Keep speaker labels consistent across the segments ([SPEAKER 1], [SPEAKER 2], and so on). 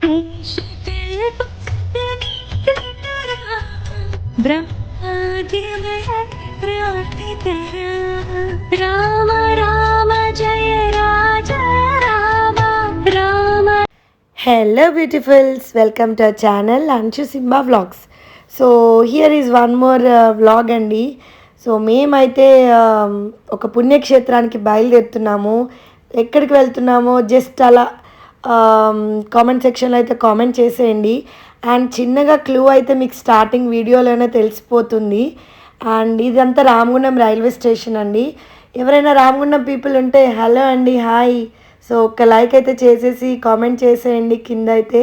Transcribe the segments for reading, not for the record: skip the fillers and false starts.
[SPEAKER 1] రామ రామ జయ రాజ Rama Rama. Hello beautifuls, welcome to our channel Anchu Simba vlogs. So here is one more vlog అండి. సో మేమైతే ఒక పుణ్యక్షేత్రానికి బయలుదేరుతున్నాము. ఎక్కడికి వెళ్తున్నామో జస్ట్ అలా కామెంట్ సెక్షన్లో అయితే కామెంట్ చేసేయండి. అండ్ చిన్నగా క్లూ అయితే మీకు స్టార్టింగ్ వీడియోలోనే తెలిసిపోతుంది. అండ్ ఇదంతా రామగుండం రైల్వే స్టేషన్ అండి. ఎవరైనా రామగుండం పీపుల్ ఉంటే హలో అండి, హాయ్. సో ఒక లైక్ అయితే చేసేసి కామెంట్ చేసేయండి కింద అయితే.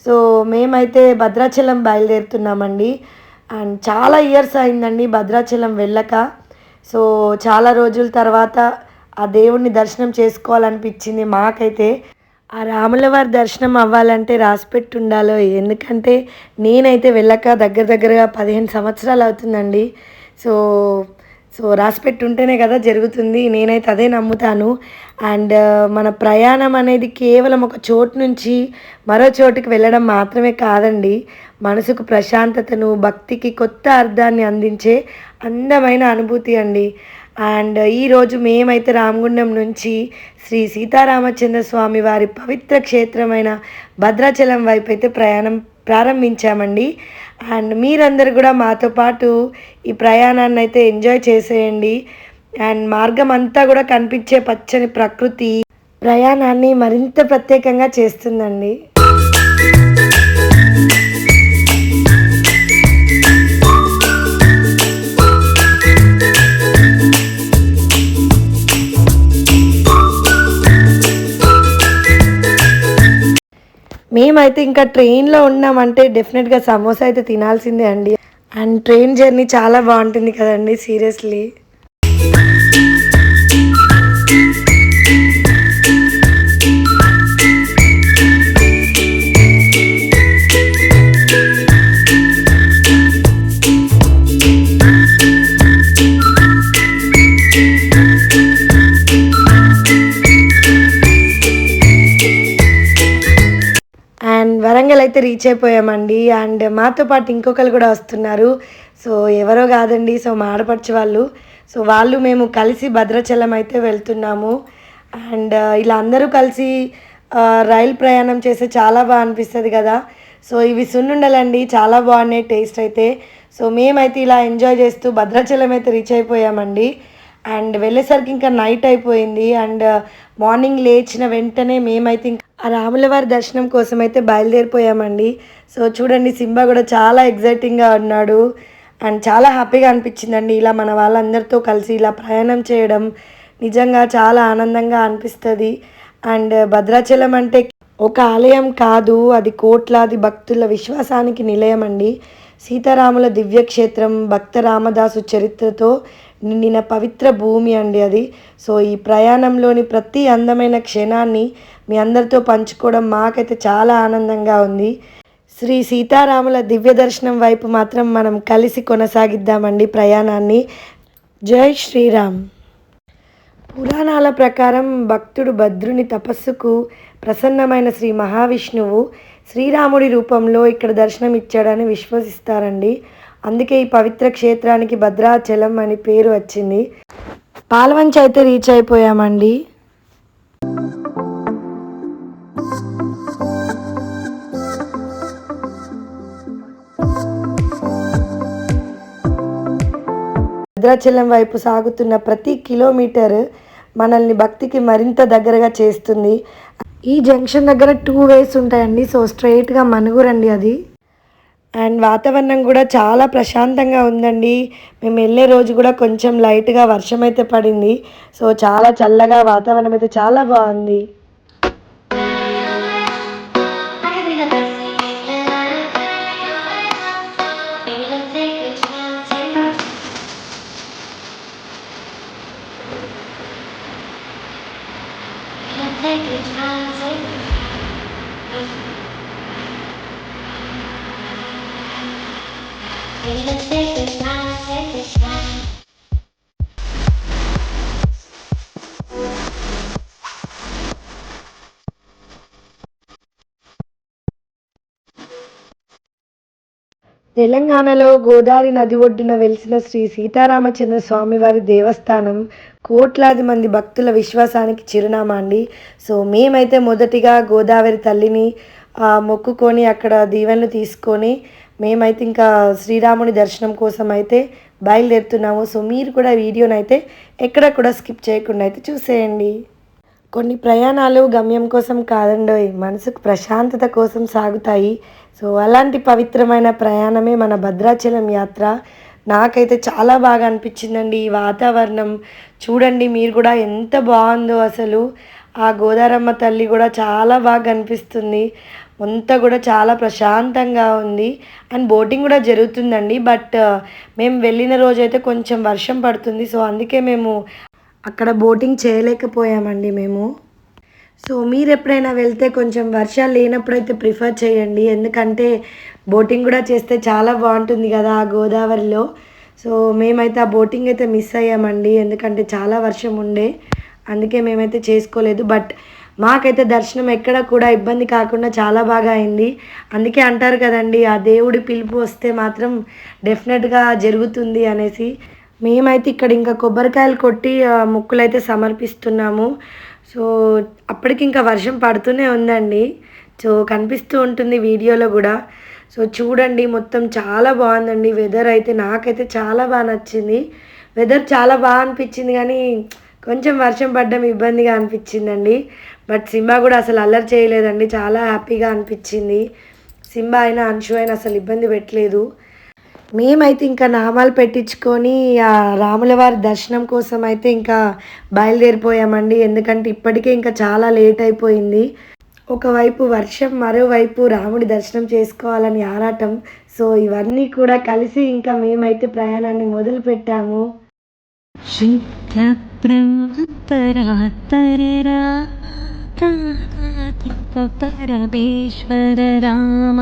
[SPEAKER 1] సో మేమైతే భద్రాచలం బయలుదేరుతున్నామండి. అండ్ చాలా ఇయర్స్ అయిందండి భద్రాచలం వెళ్ళక. సో చాలా రోజుల తర్వాత ఆ దేవుణ్ణి దర్శనం చేసుకోవాలనిపించింది మాకైతే. ఆ రాములవారి దర్శనం అవ్వాలంటే రాసిపెట్టి ఉండాలో, ఎందుకంటే నేనైతే వెళ్ళక దగ్గరగా 15 సంవత్సరాలు అవుతుందండి. సో సో రాసిపెట్టి ఉంటేనే కదా జరుగుతుంది, నేనైతే అదే నమ్ముతాను. అండ్ మన ప్రయాణం అనేది కేవలం ఒక చోటు నుంచి మరో చోటుకి వెళ్ళడం మాత్రమే కాదండి, మనసుకు ప్రశాంతతను, భక్తికి కొత్త అర్థాన్ని అందించే అందమైన అనుభూతి అండి. అండ్ ఈరోజు మేమైతే రామగుండం నుంచి శ్రీ సీతారామచంద్ర స్వామి వారి పవిత్ర క్షేత్రమైన భద్రాచలం వైపు అయితే ప్రయాణం ప్రారంభించామండి. అండ్ మీరందరూ కూడా మాతో పాటు ఈ ప్రయాణాన్ని అయితే ఎంజాయ్ చేసేయండి. అండ్ మార్గం అంతా కూడా కనిపించే పచ్చని ప్రకృతి ప్రయాణాన్ని మరింత ప్రత్యేకంగా చేస్తుందండి. మేమైతే ఇంకా ట్రైన్లో ఉన్నామంటే డెఫినెట్గా సమోసా అయితే తినాల్సిందే అండి. అండ్ ట్రైన్ జర్నీ చాలా బాగుంటుంది కదండి, సీరియస్లీ. వరంగల్ అయితే రీచ్ అయిపోయామండి. అండ్ మాతో పాటు ఇంకొకరు కూడా వస్తున్నారు. సో ఎవరో కాదండి, సో మా ఆడపడుచు వాళ్ళు. సో వాళ్ళు మేము కలిసి భద్రాచలం అయితే వెళ్తున్నాము. అండ్ ఇలా అందరూ కలిసి రైలు ప్రయాణం చేస్తే చాలా బాగా అనిపిస్తుంది కదా. సో ఇవి సున్నుండలండి, చాలా బాగున్నాయి టేస్ట్ అయితే. సో మేమైతే ఇలా ఎంజాయ్ చేస్తూ భద్రాచలం అయితే రీచ్ అయిపోయామండి. అండ్ వెళ్ళేసరికి ఇంకా నైట్ అయిపోయింది. అండ్ మార్నింగ్ లేచిన వెంటనే మేమైతే ఆ రాములవారి దర్శనం కోసం అయితే బయలుదేరిపోయామండి. సో చూడండి, సింబా కూడా చాలా ఎగ్జైటింగ్గా ఉన్నాడు. అండ్ చాలా హ్యాపీగా అనిపించిందండి ఇలా మన వాళ్ళందరితో కలిసి ఇలా ప్రయాణం చేయడం. నిజంగా చాలా ఆనందంగా అనిపిస్తుంది. అండ్ భద్రాచలం అంటే ఒక ఆలయం కాదు, అది కోట్లాది భక్తుల విశ్వాసానికి నిలయం అండి. సీతారాముల దివ్యక్షేత్రం, భక్త రామదాసు చరిత్రతో నిండిన పవిత్ర భూమి అండి అది. సో ఈ ప్రయాణంలోని ప్రతి అందమైన క్షణాన్ని మీ అందరితో పంచుకోవడం మాకైతే చాలా ఆనందంగా ఉంది. శ్రీ సీతారాముల దివ్య దర్శనం వైపు మాత్రం మనం కలిసి కొనసాగిద్దామండి ప్రయాణాన్ని. జై శ్రీరామ్. పురాణాల ప్రకారం భక్తుడు భద్రుని తపస్సుకు ప్రసన్నమైన శ్రీ మహావిష్ణువు శ్రీరాముడి రూపంలో ఇక్కడ దర్శనం ఇచ్చాడని విశ్వసిస్తారండి. అందుకే ఈ పవిత్ర క్షేత్రానికి భద్రాచలం అని పేరు వచ్చింది. పాల్వంచ అయితే రీచ్ అయిపోయామండి. భద్రాచలం వైపు సాగుతున్న ప్రతి కిలోమీటర్ మనల్ని భక్తికి మరింత దగ్గరగా చేస్తుంది. ఈ జంక్షన్ దగ్గర 2 వేస్ ఉంటాయండి. సో స్ట్రైట్గా మనుగురండి అది. అండ్ వాతావరణం కూడా చాలా ప్రశాంతంగా ఉందండి. మేము వెళ్ళే రోజు కూడా కొంచెం లైట్గా వర్షం అయితే పడింది. సో చాలా చల్లగా వాతావరణం అయితే చాలా బాగుంది. తెలంగాణలో గోదావరి నది ఒడ్డున వెలిసిన శ్రీ సీతారామచంద్ర స్వామివారి దేవస్థానం కోట్లాది మంది భక్తుల విశ్వాసానికి చిరునామా అండి. సో మేమైతే మొదటిగా గోదావరి తల్లిని మొక్కుకొని అక్కడ దీవెనలు తీసుకొని మేమైతే ఇంకా శ్రీరాముని దర్శనం కోసం అయితే బయలుదేరుతున్నాము. సో మీరు కూడా వీడియోనైతే ఎక్కడ కూడా స్కిప్ చేయకుండా అయితే చూసేయండి. కొన్ని ప్రయాణాలు గమ్యం కోసం కాదండోయ్, మనసుకు ప్రశాంతత కోసం సాగుతాయి. సో అలాంటి పవిత్రమైన ప్రయాణమే మన భద్రాచలం యాత్ర. నాకైతే చాలా బాగా అనిపించిందండి ఈ వాతావరణం. చూడండి మీరు కూడా ఎంత బాగుందో అసలు. ఆ గోదారమ్మ తల్లి కూడా చాలా బాగా అనిపిస్తుంది. అంతా కూడా చాలా ప్రశాంతంగా ఉంది. అండ్ బోటింగ్ కూడా జరుగుతుందండి. బట్ మేము వెళ్ళిన రోజైతే కొంచెం వర్షం పడుతుంది. సో అందుకే మేము అక్కడ బోటింగ్ చేయలేకపోయామండి మేము. సో మీరు ఎప్పుడైనా వెళ్తే కొంచెం వర్షాలు లేనప్పుడైతే ప్రిఫర్ చేయండి. ఎందుకంటే బోటింగ్ కూడా చేస్తే చాలా బాగుంటుంది కదా ఆ గోదావరిలో. సో మేమైతే ఆ బోటింగ్ అయితే మిస్ అయ్యామండి, ఎందుకంటే చాలా వర్షం ఉండే, అందుకే మేమైతే చేసుకోలేదు. బట్ మాకైతే దర్శనం ఎక్కడ కూడా ఇబ్బంది కాకుండా చాలా బాగా అయింది. అందుకే అంటారు కదండి, ఆ దేవుడి పిలుపు వస్తే మాత్రం డెఫినెట్గా జరుగుతుంది అనేసి. మేమైతే ఇక్కడ ఇంకా కొబ్బరికాయలు కొట్టి మొక్కులైతే సమర్పిస్తున్నాము. సో అప్పటికి ఇంకా వర్షం పడుతూనే ఉందండి. సో కనిపిస్తూ ఉంటుంది వీడియోలో కూడా. సో చూడండి మొత్తం చాలా బాగుందండి వెదర్ అయితే. నాకైతే చాలా బాగా నచ్చింది. వెదర్ చాలా బాగా అనిపించింది, కానీ కొంచెం వర్షం పడడం ఇబ్బందిగా అనిపించిందండి. బట్ సింబా కూడా అసలు అల్లరి చేయలేదండి, చాలా హ్యాపీగా అనిపించింది. సింబా అయినా అంశు అయినా అసలు ఇబ్బంది పెట్టలేదు. మేమైతే ఇంకా నామాలు పెట్టించుకొని ఆ రాములవారి దర్శనం కోసం అయితే ఇంకా బయలుదేరిపోయామండి. ఎందుకంటే ఇప్పటికే ఇంకా చాలా లేట్ అయిపోయింది. ఒకవైపు వర్షం, మరోవైపు రాముడి దర్శనం చేసుకోవాలని ఆరాటం. సో ఇవన్నీ కూడా కలిసి ఇంకా మేమైతే ప్రయాణాన్ని మొదలు పెట్టాము. పరమేశ్వర రామ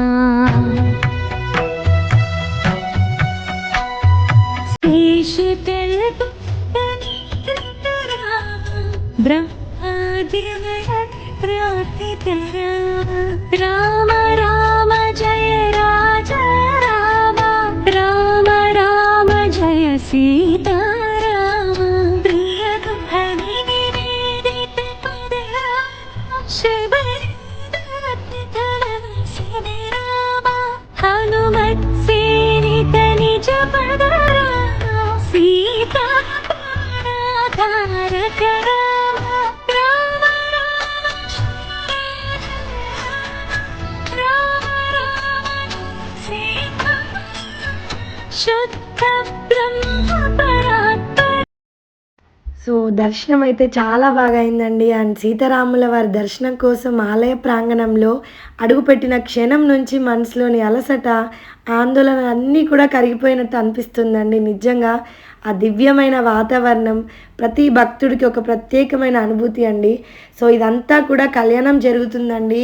[SPEAKER 1] రామ రామ జయ రాజా రామ, రామ రామ జయ సీతా రామ, ప్రియ హనుమత్ సేనిత నిజ పద సీతా తారక సో దర్శనం అయితే చాలా బాగా అయిందండి. అండ్ సీతారాముల వారి దర్శనం కోసం ఆలయ ప్రాంగణంలో అడుగుపెట్టిన క్షణం నుంచి మనసులోని అలసట, ఆందోళన అన్నీ కూడా కరిగిపోయినట్టు అనిపిస్తుందండి. నిజంగా ఆ దివ్యమైన వాతావరణం ప్రతి భక్తుడికి ఒక ప్రత్యేకమైన అనుభూతి అండి. సో ఇదంతా కూడా కళ్యాణం జరుగుతుందండి.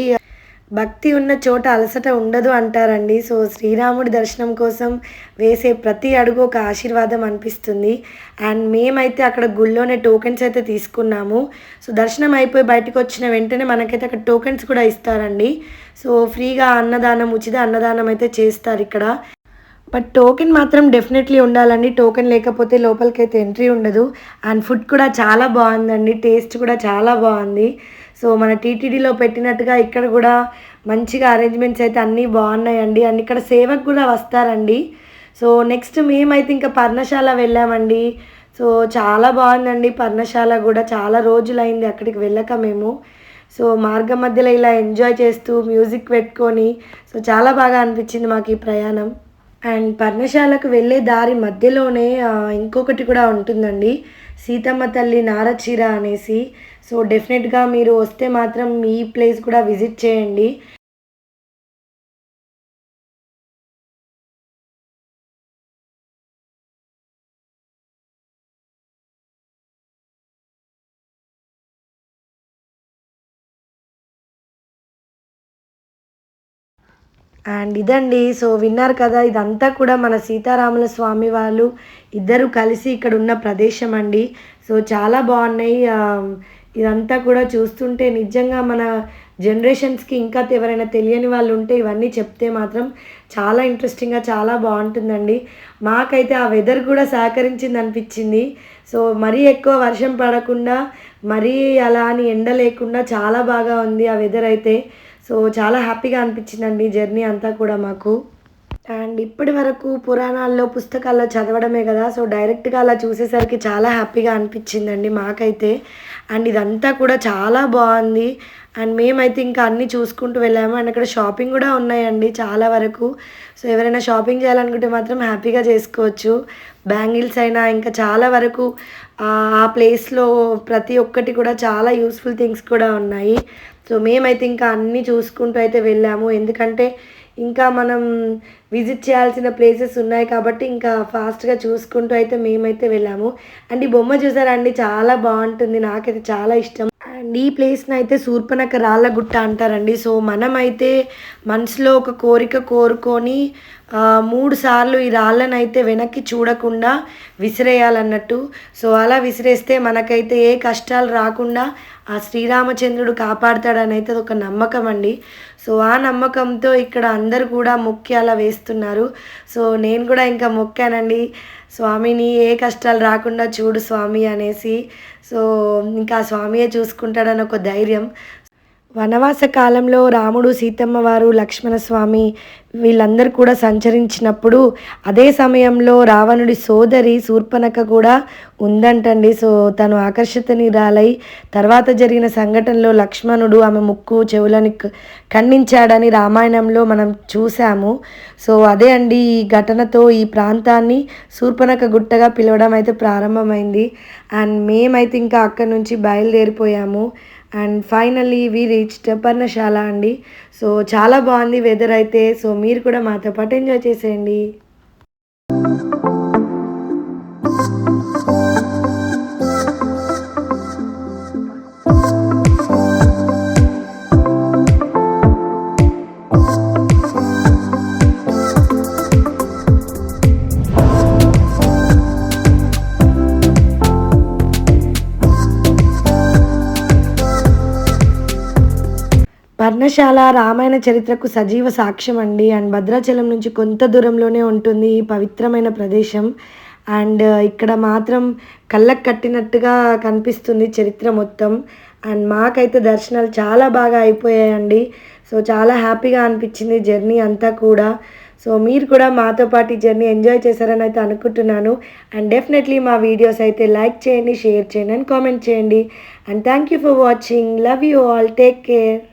[SPEAKER 1] భక్తి ఉన్న చోట అలసట ఉండదు అంటారండి. సో శ్రీరాముడి దర్శనం కోసం వేసే ప్రతి అడుగు ఒక ఆశీర్వాదం అనిపిస్తుంది. అండ్ మేమైతే అక్కడ గుళ్ళోనే టోకెన్స్ అయితే తీసుకున్నాము. సో దర్శనం అయిపోయి బయటకు వచ్చిన వెంటనే మనకైతే అక్కడ టోకెన్స్ కూడా ఇస్తారండి. సో ఫ్రీగా అన్నదానం, ఉచిత అన్నదానం అయితే చేస్తారు ఇక్కడ. బట్ టోకెన్ మాత్రం డెఫినెట్లీ ఉండాలండి. టోకెన్ లేకపోతే లోపలికైతే ఎంట్రీ ఉండదు. అండ్ ఫుడ్ కూడా చాలా బాగుందండి, టేస్ట్ కూడా చాలా బాగుంది. సో మన టీటీడీలో పెట్టినట్టుగా ఇక్కడ కూడా మంచిగా అరేంజ్మెంట్స్ అయితే అన్నీ బాగున్నాయండి. అండ్ ఇక్కడ సేవకు కూడా వస్తారండి. సో నెక్స్ట్ మేమైతే ఇంకా పర్ణశాల వెళ్ళామండి. సో చాలా బాగుందండి పర్ణశాల కూడా. చాలా రోజులైంది అక్కడికి వెళ్ళక మేము. సో మార్గం మధ్యలో ఇలా ఎంజాయ్ చేస్తూ మ్యూజిక్ పెట్టుకొని సో చాలా బాగా అనిపించింది మాకు ఈ ప్రయాణం. అండ్ పర్ణశాలకు వెళ్ళే దారి మధ్యలోనే ఇంకొకటి కూడా ఉంటుందండి, సీతమ్మ తల్లి నారచీర అనేసి. సో డెఫినెట్గా మీరు వస్తే మాత్రం ఈ ప్లేస్ కూడా విజిట్ చేయండి. అండ్ ఇదండి. సో విన్నారు కదా, ఇదంతా కూడా మన సీతారాముల స్వామి వాళ్ళు ఇద్దరు కలిసి ఇక్కడ ఉన్న ప్రదేశం అండి. సో చాలా బాగున్నాయి. ఇదంతా కూడా చూస్తుంటే నిజంగా మన జనరేషన్స్కి ఇంకా ఎవరైనా తెలియని వాళ్ళు ఉంటే ఇవన్నీ చెప్తే మాత్రం చాలా ఇంట్రెస్టింగ్గా చాలా బాగుంటుందండి. మాకైతే ఆ వెదర్ కూడా సహకరించింది అనిపించింది. సో మరీ ఎక్కువ వర్షం పడకుండా మరీ అలా అని ఎండ లేకుండా చాలా బాగా ఉంది ఆ వెదర్ అయితే. సో చాలా హ్యాపీగా అనిపించిందండి జర్నీ అంతా కూడా మాకు. అండ్ ఇప్పటి వరకు పురాణాల్లో, పుస్తకాల్లో చదవడమే కదా! సో, డైరెక్ట్‌గా అలా చూసేసరికి చాలా హ్యాపీగా అనిపించిందండి మాకైతే. అండ్ ఇదంతా కూడా చాలా బావుంది. అండ్ మేమైతే ఇంకా అన్నీ చూసుకుంటూ వెళ్ళాము. అండ్ అక్కడ షాపింగ్ కూడా ఉన్నాయండి చాలా వరకు. సో, ఎవరైనా షాపింగ్ చేయాలనుకుంటే మాత్రం హ్యాపీగా చేసుకోవచ్చు. బ్యాంగిల్స్ అయినా ఇంకా చాలా వరకు ఆ ప్లేస్‌లో ప్రతి ఒక్కటి కూడా చాలా యూజ్‌ఫుల్ థింగ్స్ కూడా ఉన్నాయి. సో, మేమైతే ఇంకా అన్నీ చూసుకుంటూ అయితే వెళ్ళాము. ఎందుకంటే ఇంకా మనం విజిట్ చేయాల్సిన ప్లేసెస్ ఉన్నాయి కాబట్టి ఇంకా ఫాస్ట్‌గా చూసుకుంటూ అయితే మేమైతే వెళ్ళాము. అండ్ ఈ బొమ్మ చూసారా అండి చాలా బావుంటుంది. నాకైతే చాలా ఇష్టం. అండ్ ఈ ప్లేస్‌నైతే శూర్పణఖ రాళ్ళ గుట్ట అంటారండి. సో, మనమైతే మనసులో ఒక కోరిక కోరుకొని 3 సార్లు ఈ రాళ్ళనైతే వెనక్కి చూడకుండా విసిరేయాలన్నట్టు. సో, అలా విసిరేస్తే మనకైతే ఏ కష్టాలు రాకుండా ఆ శ్రీరామచంద్రుడు కాపాడతాడనైతే అదొక నమ్మకం అండి. సో, ఆ నమ్మకంతో ఇక్కడ అందరూ కూడా మొక్కి అలా వేస్తున్నారు. సో, నేను కూడా ఇంకా మొక్కానండి. స్వామిని ఏ కష్టాలు రాకుండా చూడు స్వామి అనేసి. సో, ఇంకా ఆ స్వామియే చూసుకుంటాడని ఒక ధైర్యం. వనవాస కాలంలో రాముడు, సీతమ్మ వారు, లక్ష్మణస్వామి వీళ్ళందరూ కూడా సంచరించినప్పుడు అదే సమయంలో రావణుడి సోదరి శూర్పణఖ కూడా ఉందంటండి. సో, తను ఆకర్షితురాలై తర్వాత జరిగిన సంఘటనలో లక్ష్మణుడు ఆమె ముక్కు, చెవులని ఖండించాడని రామాయణంలో మనం చూసాము. సో, అదే అండి ఈ ఘటనతో ఈ ప్రాంతాన్ని శూర్పణఖ గుట్టగా పిలవడం అయితే ప్రారంభమైంది. అండ్ మేమైతే ఇంకా అక్కడి నుంచి బయలుదేరిపోయాము. అండ్ ఫైనల్లీ వి రీచ్డ్ పర్ణశాల అండి. సో, చాలా బాగుంది వెదర్ అయితే. సో, మీరు కూడా మాతో పాటు ఎంజాయ్ చేసేయండి. పర్ణశాల రామాయణ చరిత్రకు సజీవ సాక్ష్యం అండి. అండ్ భద్రాచలం నుంచి కొంత దూరంలోనే ఉంటుంది ఈ పవిత్రమైన ప్రదేశం. అండ్ ఇక్కడ మాత్రం కళ్ళకు కట్టినట్టుగా కనిపిస్తుంది చరిత్ర మొత్తం. అండ్ మాకైతే దర్శనాలు చాలా బాగా అయిపోయాయండి. సో, చాలా హ్యాపీగా అనిపించింది జర్నీ అంతా కూడా. సో, మీరు కూడా మాతో పాటు ఈ జర్నీ ఎంజాయ్ చేశారని అయితే అనుకుంటున్నాను. అండ్ డెఫినెట్లీ మా వీడియోస్ అయితే లైక్ చేయండి, షేర్ చేయండి అండ్ కామెంట్ చేయండి. And thank you for watching. Love you all. Take care.